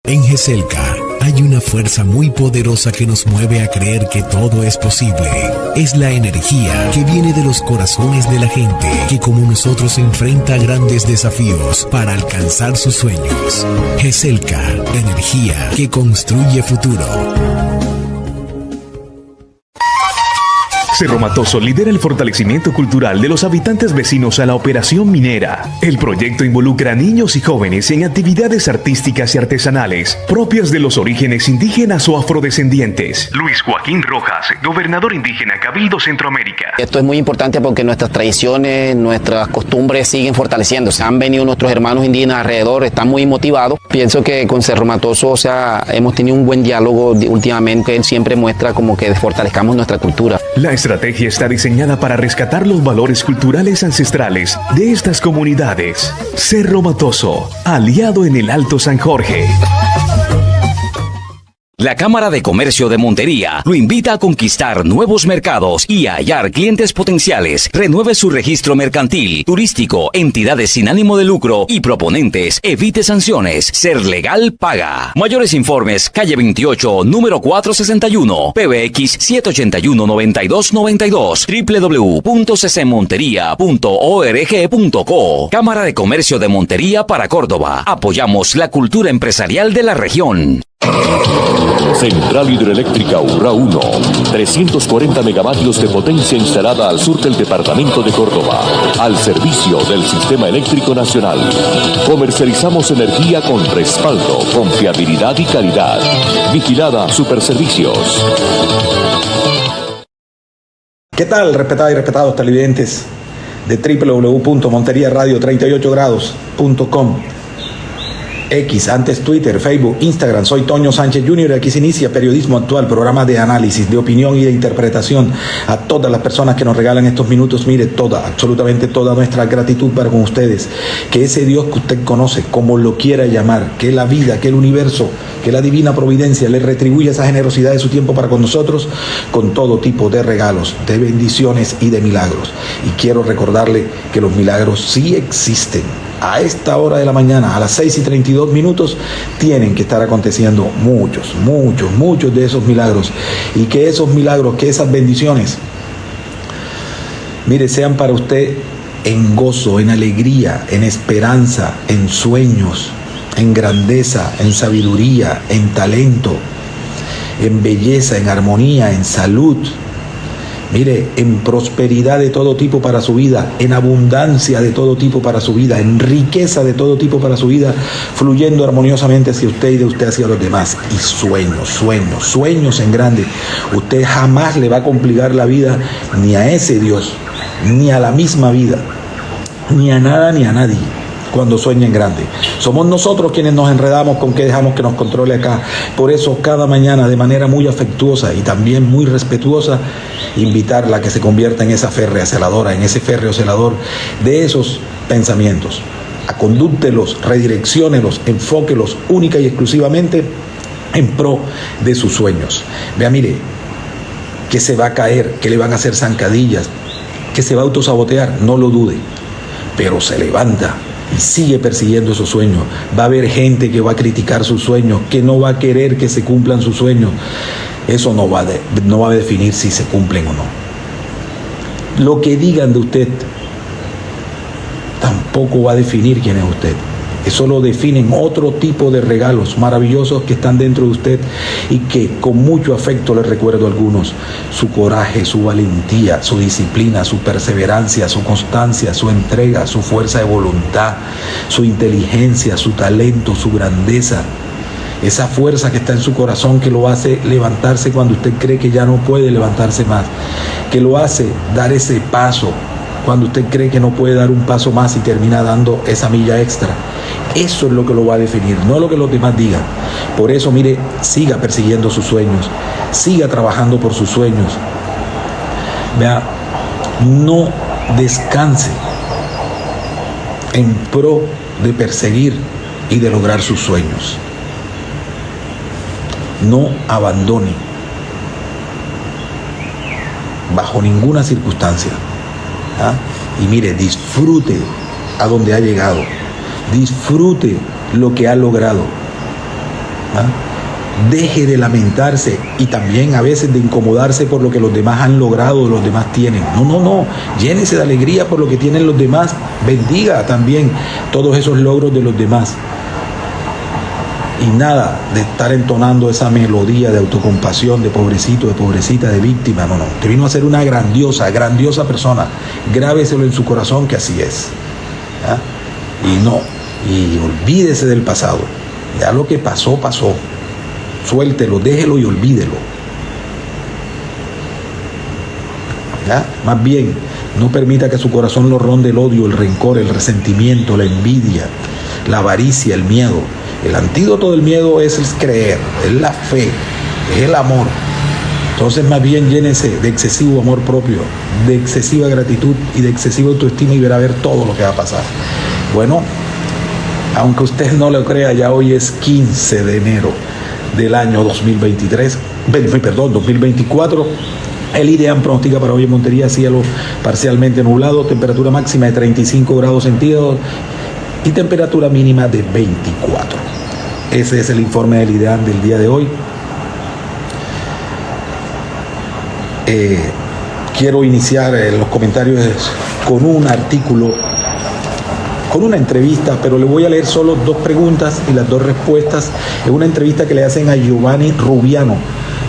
En GESELCA hay una fuerza muy poderosa que nos mueve a creer que todo es posible. Es la energía que viene de los corazones de la gente que como nosotros enfrenta grandes desafíos para alcanzar sus sueños. GESELCA, energía que construye futuro. Cerro Matoso lidera el fortalecimiento cultural de los habitantes vecinos a la operación minera. El proyecto involucra a niños y jóvenes en actividades artísticas y artesanales propias de los orígenes indígenas o afrodescendientes. Luis Joaquín Rojas, gobernador indígena Cabildo Centroamérica. Esto es muy importante porque nuestras tradiciones, nuestras costumbres siguen fortaleciéndose. Han venido nuestros hermanos indígenas alrededor, están muy motivados. Pienso que con Cerro Matoso, hemos tenido un buen diálogo últimamente. Él siempre muestra como que fortalezcamos nuestra cultura. La estrategia está diseñada para rescatar los valores culturales ancestrales de estas comunidades. Cerro Matoso, aliado en el Alto San Jorge. La Cámara de Comercio de Montería lo invita a conquistar nuevos mercados y a hallar clientes potenciales. Renueve su registro mercantil, turístico, entidades sin ánimo de lucro y proponentes. Evite sanciones. Ser legal paga. Mayores informes, calle 28, número 461, PBX 781-9292, www.ccmontería.org.co. Cámara de Comercio de Montería para Córdoba. Apoyamos la cultura empresarial de la región. Central Hidroeléctrica Urrá 1, 340 megavatios de potencia instalada al sur del departamento de Córdoba, al servicio del Sistema Eléctrico Nacional. Comercializamos energía con respaldo, confiabilidad y calidad. Vigilada Superservicios. ¿Qué tal, respetadas y respetados televidentes de www.monteriaradio38grados.com? X, antes Twitter, Facebook, Instagram. Soy Toño Sánchez Jr. Aquí se inicia Periodismo Actual, programa de análisis, de opinión y de interpretación. A todas las personas que nos regalan estos minutos, mire, absolutamente toda nuestra gratitud para con ustedes. Que ese Dios que usted conoce, como lo quiera llamar, que la vida, que el universo, que la divina providencia le retribuya esa generosidad de su tiempo para con nosotros, con todo tipo de regalos, de bendiciones y de milagros. Y quiero recordarle que los milagros sí existen. A esta hora de la mañana, a las 6:32, tienen que estar aconteciendo muchos de esos milagros. Y que esos milagros, que esas bendiciones, mire, sean para usted en gozo, en alegría, en esperanza, en sueños, en grandeza, en sabiduría, en talento, en belleza, en armonía, en salud. Mire, en prosperidad de todo tipo para su vida, en abundancia de todo tipo para su vida, en riqueza de todo tipo para su vida, fluyendo armoniosamente hacia usted y de usted hacia los demás. Y sueños en grande. Usted jamás le va a complicar la vida ni a ese Dios, ni a la misma vida, ni a nada ni a nadie, cuando sueña en grande. Somos nosotros quienes nos enredamos con que dejamos que nos controle acá. Por eso cada mañana, de manera muy afectuosa y también muy respetuosa, invitarla a que se convierta en esa férrea celadora, en ese férreo celador de esos pensamientos. Acondúctelos, redirecciónelos, enfóquelos única y exclusivamente en pro de sus sueños. Vea, mire, que se va a caer, que le van a hacer zancadillas, que se va a autosabotear, no lo dude, pero se levanta y sigue persiguiendo esos sueños. Va a haber gente que va a criticar sus sueños, que no va a querer que se cumplan sus sueños. Eso no va a definir si se cumplen o no. Lo que digan de usted tampoco va a definir quién es usted. Eso lo definen otro tipo de regalos maravillosos que están dentro de usted y que con mucho afecto les recuerdo algunos. Su coraje, su valentía, su disciplina, su perseverancia, su constancia, su entrega, su fuerza de voluntad, su inteligencia, su talento, su grandeza. Esa fuerza que está en su corazón que lo hace levantarse cuando usted cree que ya no puede levantarse más. Que lo hace dar ese paso cuando usted cree que no puede dar un paso más y termina dando esa milla extra. Eso es lo que lo va a definir, no lo que los demás digan. Por eso, mire, siga persiguiendo sus sueños, siga trabajando por sus sueños. Vea, no descanse en pro de perseguir y de lograr sus sueños. No abandone bajo ninguna circunstancia. ¿Ah? Y mire, disfrute a donde ha llegado, disfrute lo que ha logrado, Deje de lamentarse y también a veces de incomodarse por lo que los demás han logrado, los demás tienen. No. Llénese de alegría por lo que tienen los demás. Bendiga también todos esos logros de los demás. Y nada de estar entonando esa melodía de autocompasión, de pobrecito, de pobrecita, de víctima. No. Te vino a ser una grandiosa persona. Grábeselo en su corazón que así es. Y olvídese del pasado. Ya lo que pasó. Suéltelo, déjelo y olvídelo. Más bien, no permita que su corazón lo ronde el odio, el rencor, el resentimiento, la envidia, la avaricia, el miedo. El antídoto del miedo es el creer, es la fe, es el amor. Entonces, más bien, llénese de excesivo amor propio, de excesiva gratitud y de excesiva autoestima y verá a ver todo lo que va a pasar. Bueno, aunque usted no lo crea, ya hoy es 15 de enero del año 2024. El IDEAM pronostica para hoy en Montería cielo parcialmente nublado, temperatura máxima de 35 grados centígrados y temperatura mínima de 24. Ese es el informe del IDEAM del día de hoy. Quiero iniciar los comentarios con un artículo, con una entrevista, pero le voy a leer solo 2 preguntas y las 2 respuestas. Es una entrevista que le hacen a Giovanni Rubiano,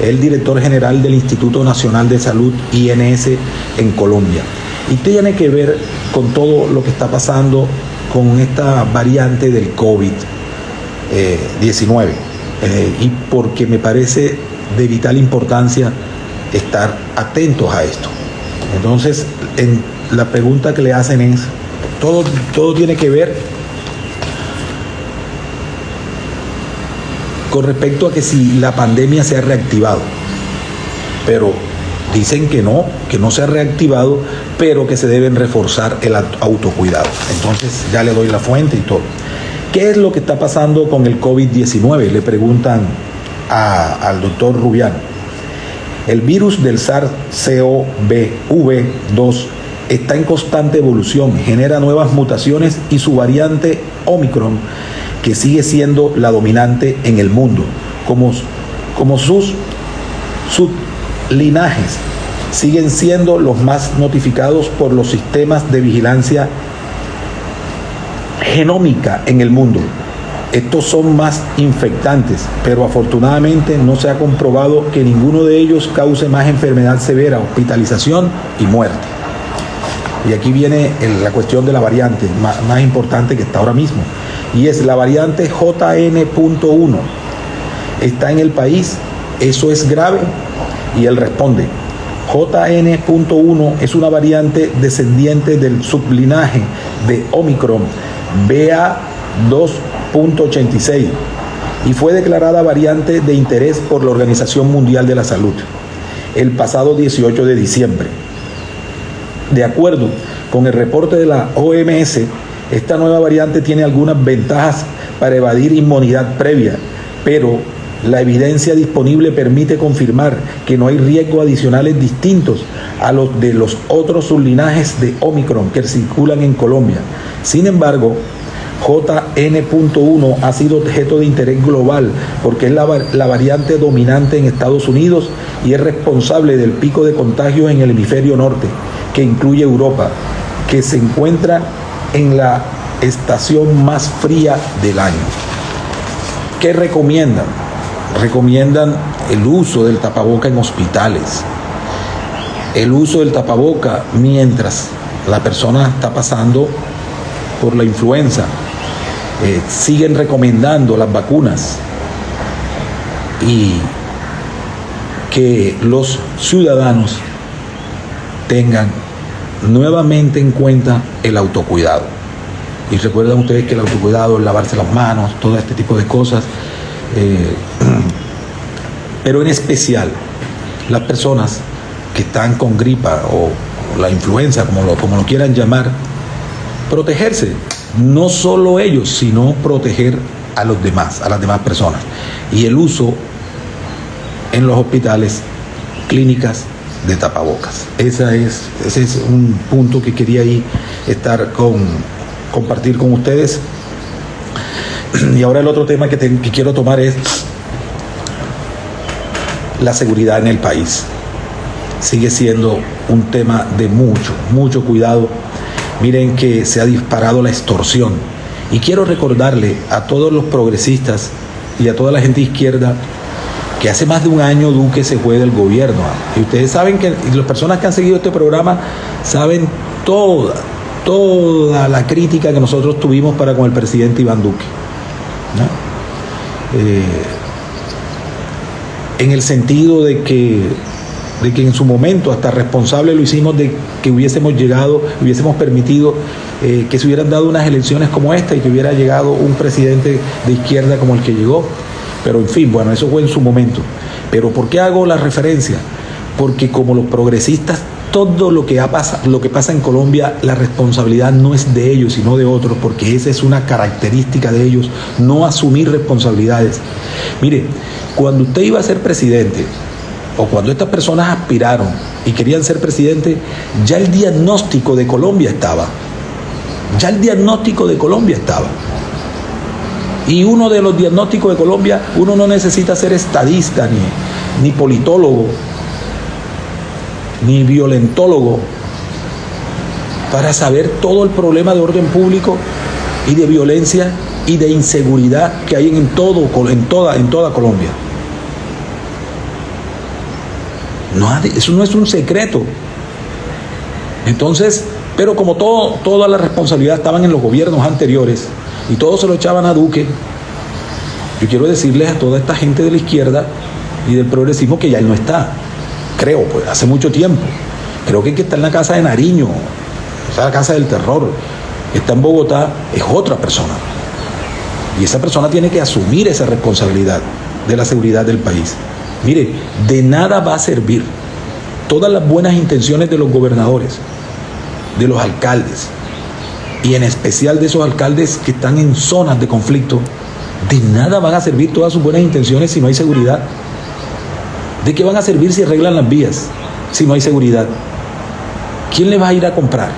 el director general del Instituto Nacional de Salud, INS, en Colombia. Y tiene que ver con todo lo que está pasando con esta variante del COVID-19. Y porque me parece de vital importancia estar atentos a esto. Entonces, la pregunta que le hacen es, todo tiene que ver con respecto a que si la pandemia se ha reactivado, pero dicen que no se ha reactivado, pero que se deben reforzar el autocuidado. Entonces ya le doy la fuente y todo. ¿Qué es lo que está pasando con el COVID-19? Le preguntan al doctor Rubiano. El virus del SARS-CoV-2 está en constante evolución, genera nuevas mutaciones y su variante Omicron, que sigue siendo la dominante en el mundo, como sus sublinajes siguen siendo los más notificados por los sistemas de vigilancia genómica en el mundo. Estos son más infectantes, pero afortunadamente no se ha comprobado que ninguno de ellos cause más enfermedad severa, hospitalización y muerte. Y aquí viene la cuestión de la variante más importante que está ahora mismo, y es la variante JN.1. Está en el país, ¿eso es grave? Y él responde, JN.1 es una variante descendiente del sublinaje de Omicron BA.2.86 y fue declarada variante de interés por la Organización Mundial de la Salud el pasado 18 de diciembre. De acuerdo con el reporte de la OMS, esta nueva variante tiene algunas ventajas para evadir inmunidad previa, pero la evidencia disponible permite confirmar que no hay riesgos adicionales distintos a los de los otros sublinajes de Omicron que circulan en Colombia. Sin embargo, JN.1 ha sido objeto de interés global porque es la variante dominante en Estados Unidos y es responsable del pico de contagios en el hemisferio norte, que incluye Europa, que se encuentra en la estación más fría del año. ¿Qué recomiendan? Recomiendan el uso del tapaboca en hospitales, el uso del tapaboca mientras la persona está pasando por la influenza. Siguen recomendando las vacunas y que los ciudadanos tengan nuevamente en cuenta el autocuidado. Y recuerden ustedes que el autocuidado es lavarse las manos, todo este tipo de cosas. Pero en especial las personas que están con gripa o la influenza, como lo quieran llamar, protegerse, no solo ellos, sino proteger a los demás, a las demás personas. Y el uso en los hospitales, clínicas, de tapabocas. Ese es un punto que quería ahí compartir con ustedes. Y ahora el otro tema que quiero tomar es la seguridad en el país. Sigue siendo un tema de mucho cuidado. Miren que se ha disparado la extorsión. Y quiero recordarle a todos los progresistas y a toda la gente izquierda que hace más de un año Duque se fue del gobierno. Y ustedes saben que, y las personas que han seguido este programa saben toda la crítica que nosotros tuvimos para con el presidente Iván Duque, ¿no? En el sentido de que en su momento hasta responsable lo hicimos de que hubiésemos permitido que se hubieran dado unas elecciones como esta y que hubiera llegado un presidente de izquierda como el que llegó. Pero en fin, bueno, eso fue en su momento. Pero ¿por qué hago la referencia? Porque como los progresistas, todo lo que pasa en Colombia, la responsabilidad no es de ellos, sino de otros, porque esa es una característica de ellos, no asumir responsabilidades. Mire, cuando usted iba a ser presidente, o cuando estas personas aspiraron y querían ser presidente, ya el diagnóstico de Colombia estaba. Y uno de los diagnósticos de Colombia, uno no necesita ser estadista, ni politólogo, ni violentólogo, para saber todo el problema de orden público y de violencia y de inseguridad que hay en toda Colombia. Eso no es un secreto. Entonces, pero como toda la responsabilidad estaban en los gobiernos anteriores y todos se lo echaban a Duque, yo quiero decirles a toda esta gente de la izquierda y del progresismo que ya él no está. Creo, pues, hace mucho tiempo. Creo que el que está en la casa de Nariño, esa la casa del terror, que está en Bogotá, es otra persona. Y esa persona tiene que asumir esa responsabilidad de la seguridad del país. Mire, de nada va a servir todas las buenas intenciones de los gobernadores, de los alcaldes, y en especial de esos alcaldes que están en zonas de conflicto. De nada van a servir todas sus buenas intenciones si no hay seguridad. ¿De qué van a servir si arreglan las vías si no hay seguridad? ¿Quién le va a ir a comprar?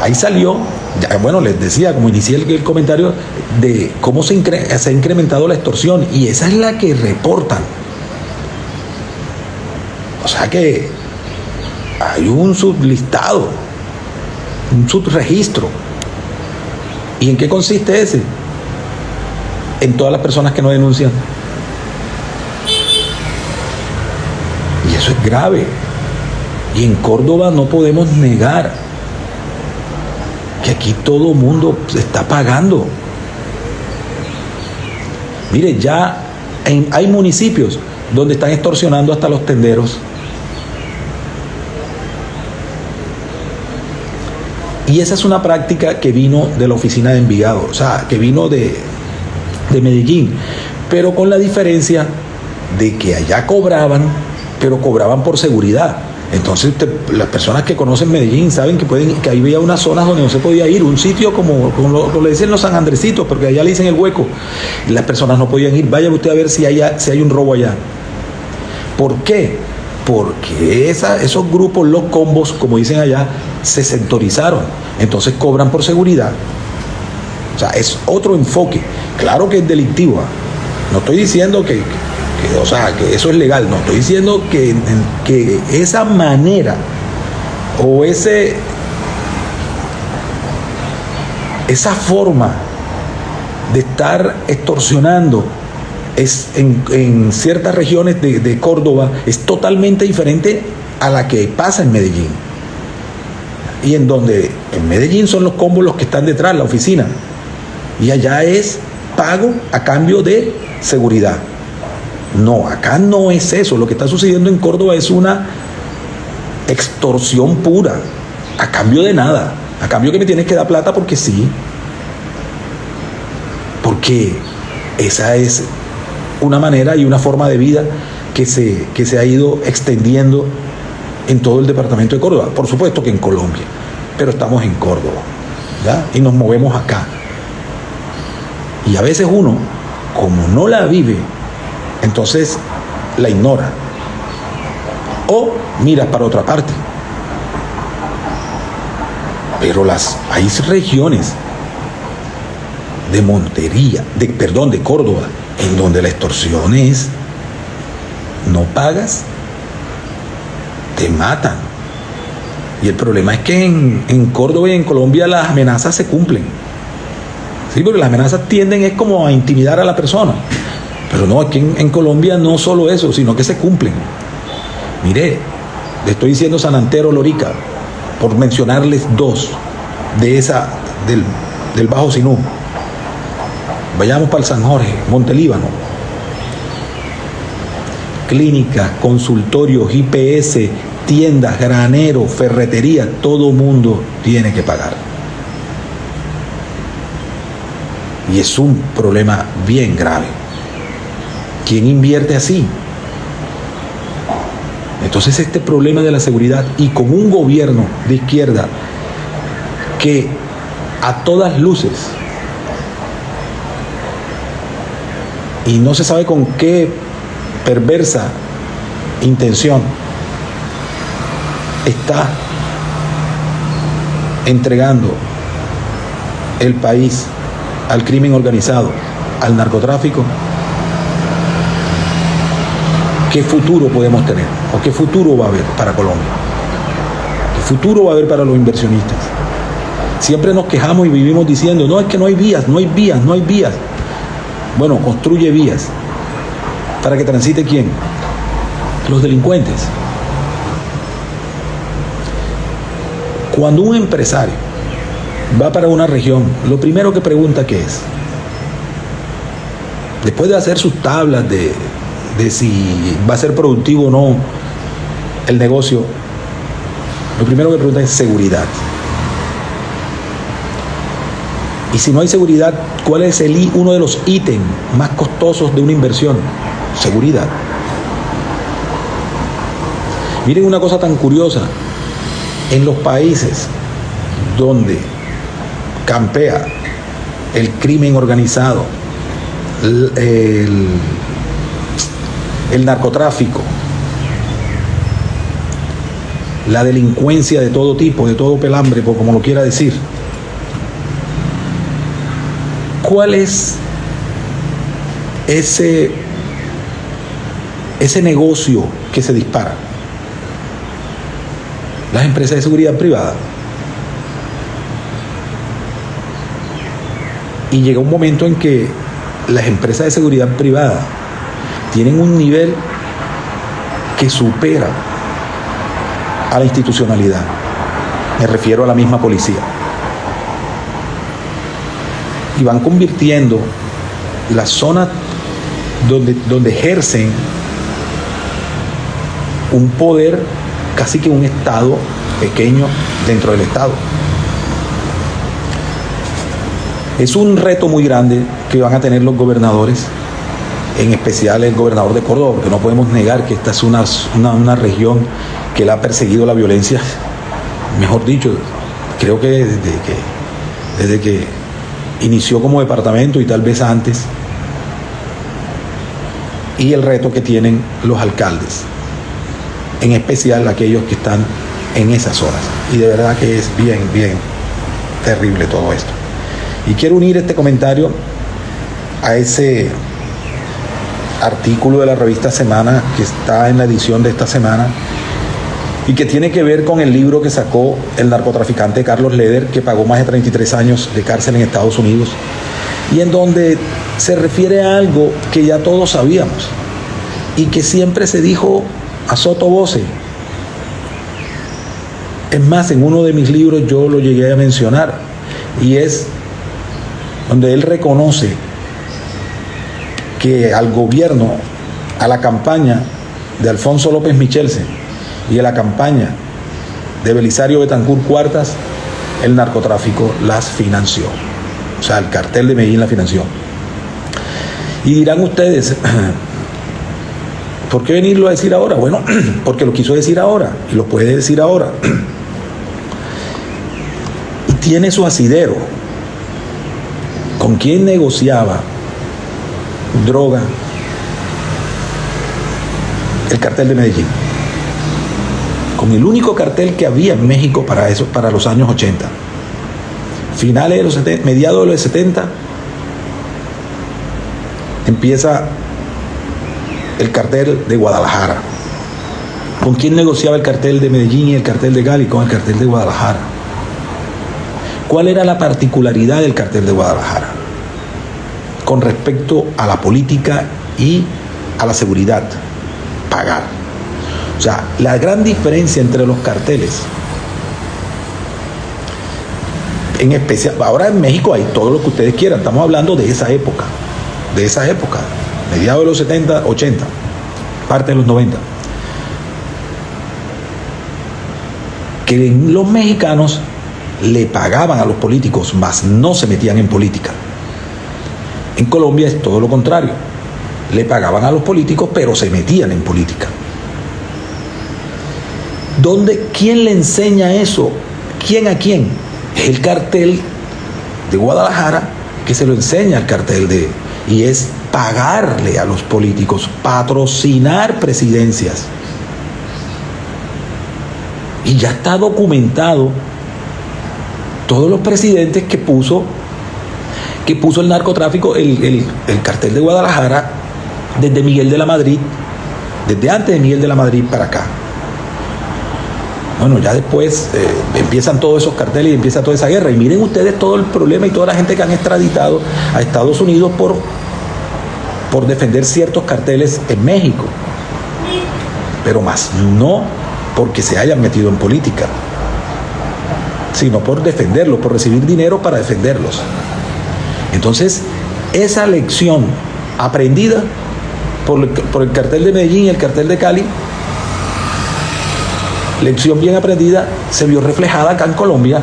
Ahí salió, bueno, les decía, como inicié el comentario, de cómo se ha incrementado la extorsión, y esa es la que reportan. O sea que hay un sublistado, un subregistro. ¿Y en qué consiste ese? En todas las personas que no denuncian. Y eso es grave. Y en Córdoba no podemos negar que aquí todo mundo está pagando. Mire, ya hay municipios donde están extorsionando hasta los tenderos. Y esa es una práctica que vino de la oficina de Envigado, o sea, que vino de Medellín, pero con la diferencia de que allá cobraban, pero cobraban por seguridad. Entonces las personas que conocen Medellín saben que ahí había unas zonas donde no se podía ir, un sitio como le dicen los San Andresitos, porque allá le dicen el hueco, y las personas no podían ir. Vaya usted a ver si hay un robo allá. ¿Por qué? Porque esos grupos, los combos, como dicen allá, se sectorizaron, entonces cobran por seguridad. O sea, es otro enfoque. Claro que es delictivo, ¿eh? No estoy diciendo que eso es legal, no, estoy diciendo que esa manera o esa forma de estar extorsionando en ciertas regiones de Córdoba es totalmente diferente a la que pasa en Medellín. Y en Medellín son los combos los que están detrás, la oficina. Y allá es pago a cambio de seguridad. No, acá no es eso. Lo que está sucediendo en Córdoba es una extorsión pura, a cambio de nada. A cambio que me tienes que dar plata porque sí. Porque esa es una manera y una forma de vida que se ha ido extendiendo en todo el departamento de Córdoba. Por supuesto que en Colombia, pero estamos en Córdoba, ¿ya? Y nos movemos acá. Y a veces uno, como no la vive, entonces la ignora o mira para otra parte. Pero hay regiones de Córdoba, en donde la extorsión es, no pagas, te matan. Y el problema es que en Córdoba y en Colombia las amenazas se cumplen. Sí, porque las amenazas tienden es como a intimidar a la persona. Pero no, aquí en Colombia no solo eso, sino que se cumplen. Mire, le estoy diciendo San Antero, Lorica, por mencionarles dos de del Bajo Sinú. Vayamos para el San Jorge, Montelíbano. Clínicas, consultorios, IPS, tiendas, graneros, ferretería, todo mundo tiene que pagar. Y es un problema bien grave. ¿Quién invierte así? Entonces este problema de la seguridad, y con un gobierno de izquierda que a todas luces, y no se sabe con qué perversa intención, está entregando el país al crimen organizado, al narcotráfico, ¿qué futuro podemos tener? ¿O qué futuro va a haber para Colombia? ¿Qué futuro va a haber para los inversionistas? Siempre nos quejamos y vivimos diciendo, no, es que no hay vías, no hay vías, no hay vías. Bueno, construye vías. ¿Para que transite quién? Los delincuentes. Cuando un empresario va para una región, lo primero que pregunta ¿qué es? Después de hacer sus tablas de si va a ser productivo o no el negocio, lo primero que pregunta es seguridad. Y si no hay seguridad, ¿cuál es uno de los ítems más costosos de una inversión? Seguridad. Miren una cosa tan curiosa. En los países donde campea el crimen organizado, el narcotráfico, la delincuencia de todo tipo, de todo pelambre, por como lo quiera decir, ¿cuál es ese negocio que se dispara? Las empresas de seguridad privada. Y llega un momento en que las empresas de seguridad privada tienen un nivel que supera a la institucionalidad. Me refiero a la misma policía. Y van convirtiendo las zonas donde ejercen un poder, casi que un Estado pequeño dentro del Estado. Es un reto muy grande que van a tener los gobernadores, en especial el gobernador de Córdoba, porque no podemos negar que esta es una región que la ha perseguido la violencia, mejor dicho, creo que desde que inició como departamento y tal vez antes, y el reto que tienen los alcaldes, en especial aquellos que están en esas zonas. Y de verdad que es bien, bien terrible todo esto. Y quiero unir este comentario a ese artículo de la revista Semana que está en la edición de esta semana y que tiene que ver con el libro que sacó el narcotraficante Carlos Leder, que pagó más de 33 años de cárcel en Estados Unidos, y en donde se refiere a algo que ya todos sabíamos y que siempre se dijo a sotovoce. Es más, en uno de mis libros yo lo llegué a mencionar, y es donde él reconoce que al gobierno, a la campaña de Alfonso López Michelsen y a la campaña de Belisario Betancur Cuartas, el narcotráfico las financió. O sea, el cartel de Medellín la financió. Y dirán ustedes, ¿por qué venirlo a decir ahora? Bueno, porque lo quiso decir ahora y lo puede decir ahora. Y tiene su asidero. ¿Con quién negociaba droga el cartel de Medellín? Con el único cartel que había en México para eso, para los años 80. Finales de los 70, mediados de los 70, empieza el cartel de Guadalajara. ¿Con quién negociaba el cartel de Medellín y el cartel de Cali? Con el cartel de Guadalajara. ¿Cuál era la particularidad del cartel de Guadalajara con respecto a la política y a la seguridad? Pagar. O sea, la gran diferencia entre los carteles, en especial, ahora en México hay todo lo que ustedes quieran, estamos hablando de esa época, mediados de los 70, 80, parte de los 90. Que los mexicanos le pagaban a los políticos, mas no se metían en política. En Colombia es todo lo contrario. Le pagaban a los políticos, pero se metían en política. ¿Quién le enseña eso? ¿Quién a quién? Es el cartel de Guadalajara que se lo enseña al cartel y es pagarle a los políticos, patrocinar presidencias. Y ya está documentado todos los presidentes que puso el narcotráfico, el cartel de Guadalajara, desde Miguel de la Madrid, desde antes de Miguel de la Madrid para acá. Bueno, ya después empiezan todos esos carteles y empieza toda esa guerra. Y miren ustedes todo el problema y toda la gente que han extraditado a Estados Unidos por defender ciertos carteles en México. Pero más no porque se hayan metido en política, sino por defenderlos, por recibir dinero para defenderlos. Entonces, esa lección aprendida por el cartel de Medellín y el cartel de Cali, lección bien aprendida, se vio reflejada acá en Colombia,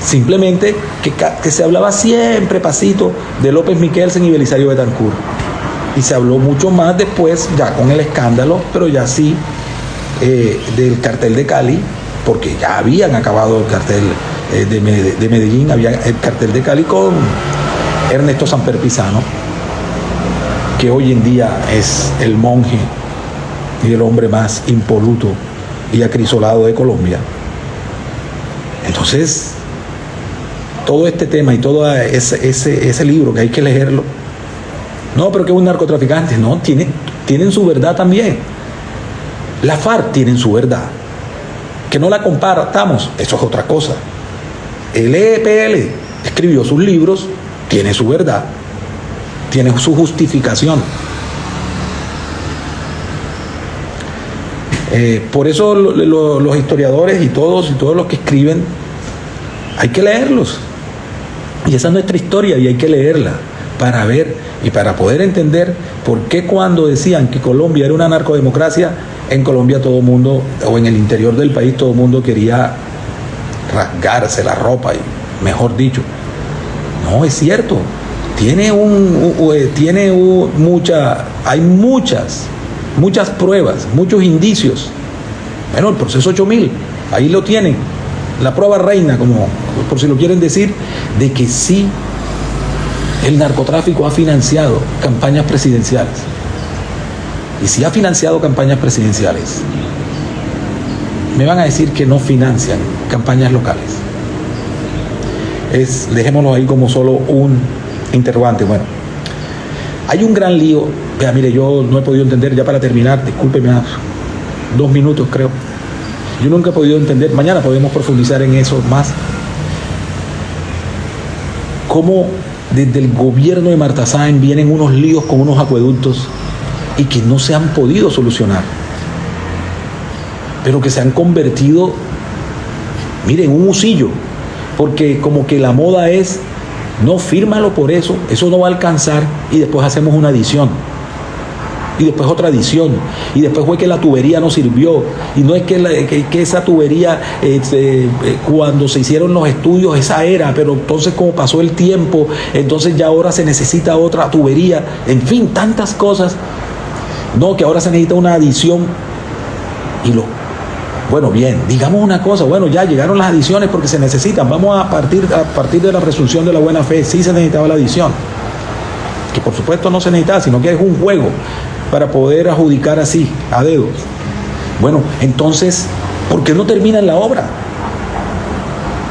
simplemente que se hablaba siempre pasito de López Miquelsen y Belisario Betancur. Y se habló mucho más después, ya con el escándalo, pero ya sí, del cartel de Cali, porque ya habían acabado el cartel de Medellín, había el cartel de Cali con Ernesto Samper Pizano, que hoy en día es el monje y el hombre más impoluto y acrisolado de Colombia. Entonces, todo este tema y todo ese libro que hay que leerlo, no, pero que es un narcotraficante, no, tienen su verdad también. La FARC tienen su verdad. Que no la compartamos, eso es otra cosa. El EPL escribió sus libros, tiene su verdad, tiene su justificación. Por eso los historiadores y todos los que escriben, hay que leerlos. Y esa es nuestra historia y hay que leerla para ver y para poder entender por qué cuando decían que Colombia era una narcodemocracia, en Colombia todo el mundo, o en el interior del país, todo el mundo quería rasgarse la ropa, y mejor dicho. No, es cierto. Hay muchas pruebas, muchos indicios. Bueno, el proceso 8000, ahí lo tienen. La prueba reina, como por si lo quieren decir, de que sí, el narcotráfico ha financiado campañas presidenciales. Y si ha financiado campañas presidenciales, me van a decir que no financian campañas locales. Dejémoslo ahí como solo un interrogante. Bueno, hay un gran lío. Vea, mire, yo no he podido entender, ya para terminar, discúlpeme, 2 minutos creo. Yo nunca he podido entender, mañana podemos profundizar en eso más, cómo desde el gobierno de Marta Sáenz vienen unos líos con unos acueductos y que no se han podido solucionar, pero que se han convertido, miren, en un usillo, porque como que la moda es, no, fírmalo por eso no va a alcanzar, y después hacemos una adición, y después otra adición, y después fue que la tubería no sirvió, y no es que esa tubería, cuando se hicieron los estudios, esa era, pero entonces como pasó el tiempo, entonces ya ahora se necesita otra tubería, en fin, tantas cosas. No, que ahora se necesita una adición. Bueno, bien, digamos una cosa, bueno, ya llegaron las adiciones porque se necesitan, vamos a partir de la presunción de la buena fe, sí se necesitaba la adición, que por supuesto no se necesitaba, sino que es un juego para poder adjudicar así, a dedo. Bueno, entonces, ¿por qué no terminan la obra?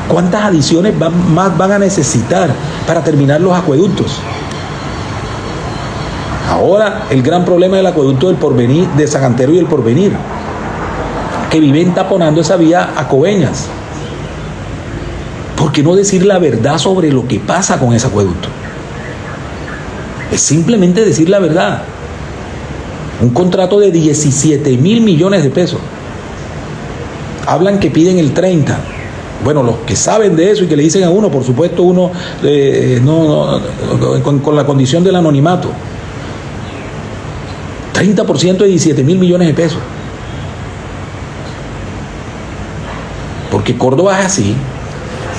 ¿Cuántas adiciones más van a necesitar para terminar los acueductos? Ahora el gran problema del acueducto del Porvenir, de San Antero y el Porvenir, que viven taponando esa vía a Coveñas. ¿Por qué no decir la verdad sobre lo que pasa con ese acueducto? Es simplemente decir la verdad. Un contrato de 17 mil millones de pesos. Hablan que piden el 30. Bueno, los que saben de eso y que le dicen a uno, por supuesto, uno con la condición del anonimato. 30% de 17 mil millones de pesos. Porque Córdoba es así.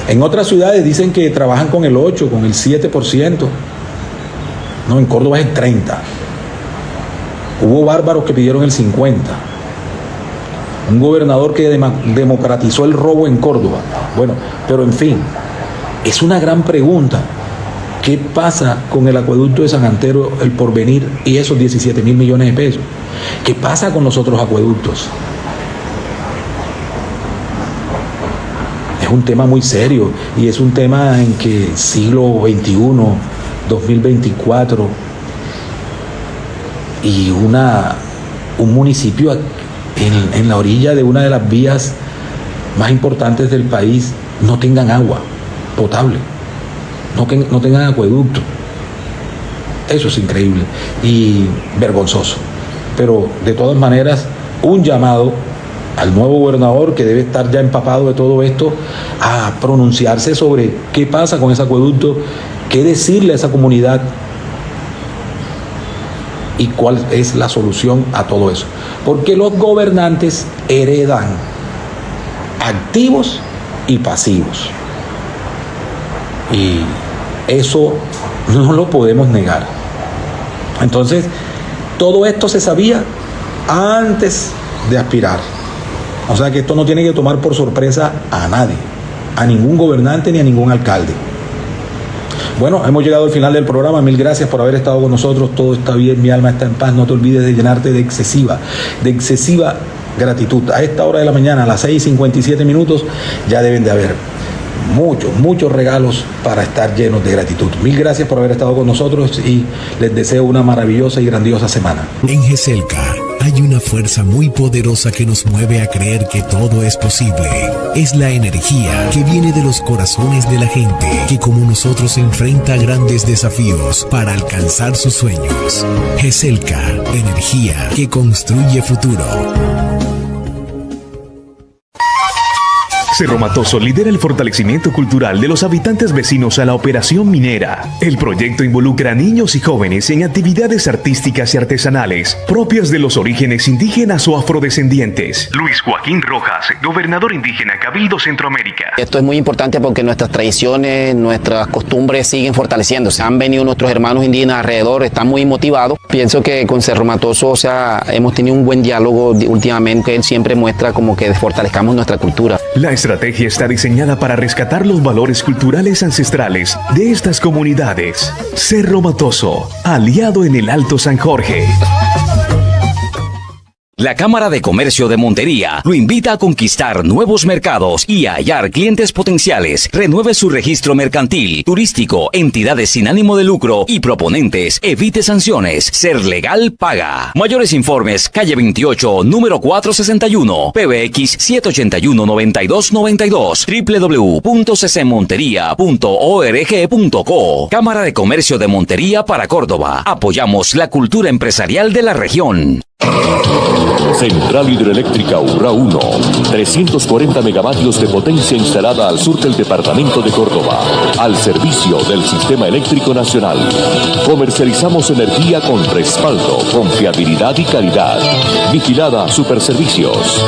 En otras ciudades dicen que trabajan con el 8, con el 7%. No, en Córdoba es el 30%. Hubo bárbaros que pidieron el 50%. Un gobernador que democratizó el robo en Córdoba. Bueno, pero en fin, es una gran pregunta. ¿Qué pasa con el acueducto de San Antero, el Porvenir y esos 17 mil millones de pesos? ¿Qué pasa con los otros acueductos? Es un tema muy serio y es un tema en que siglo XXI, 2024 y un municipio en la orilla de una de las vías más importantes del país no tengan agua potable, no tengan acueducto. Eso es increíble y vergonzoso. Pero de todas maneras, un llamado al nuevo gobernador, que debe estar ya empapado de todo esto, a pronunciarse sobre qué pasa con ese acueducto, qué decirle a esa comunidad y cuál es la solución a todo eso. Porque los gobernantes heredan activos y pasivos. Y eso no lo podemos negar. Entonces, todo esto se sabía antes de aspirar. O sea que esto no tiene que tomar por sorpresa a nadie, a ningún gobernante ni a ningún alcalde. Bueno, hemos llegado al final del programa. Mil gracias por haber estado con nosotros. Todo está bien, mi alma está en paz. No te olvides de llenarte de excesiva gratitud. A esta hora de la mañana, a las 6:57, ya deben de haber muchos regalos para estar llenos de gratitud. Mil gracias por haber estado con nosotros y les deseo una maravillosa y grandiosa semana. En GESELCA hay una fuerza muy poderosa que nos mueve a creer que todo es posible. Es la energía que viene de los corazones de la gente que, como nosotros, enfrenta grandes desafíos para alcanzar sus sueños. GESELCA, energía que construye futuro. Cerro Matoso lidera el fortalecimiento cultural de los habitantes vecinos a la operación minera. El proyecto involucra a niños y jóvenes en actividades artísticas y artesanales propias de los orígenes indígenas o afrodescendientes. Luis Joaquín Rojas, gobernador indígena Cabildo Centroamérica. Esto es muy importante porque nuestras tradiciones, nuestras costumbres siguen fortaleciéndose. Han venido nuestros hermanos indígenas alrededor, están muy motivados. Pienso que con Cerro Matoso, hemos tenido un buen diálogo últimamente. Él siempre muestra como que fortalezcamos nuestra cultura. La estrategia está diseñada para rescatar los valores culturales ancestrales de estas comunidades. Cerro Matoso, aliado en el Alto San Jorge. La Cámara de Comercio de Montería lo invita a conquistar nuevos mercados y a hallar clientes potenciales. Renueve su registro mercantil, turístico, entidades sin ánimo de lucro y proponentes. Evite sanciones. Ser legal paga. Mayores informes, calle 28, número 461, PBX 781-9292, www.ccmonteria.org.co. Cámara de Comercio de Montería para Córdoba. Apoyamos la cultura empresarial de la región. Central Hidroeléctrica Urrá 1, 340 megavatios de potencia instalada al sur del departamento de Córdoba, al servicio del Sistema Eléctrico Nacional. Comercializamos energía con respaldo, confiabilidad y calidad. Vigilada Superservicios.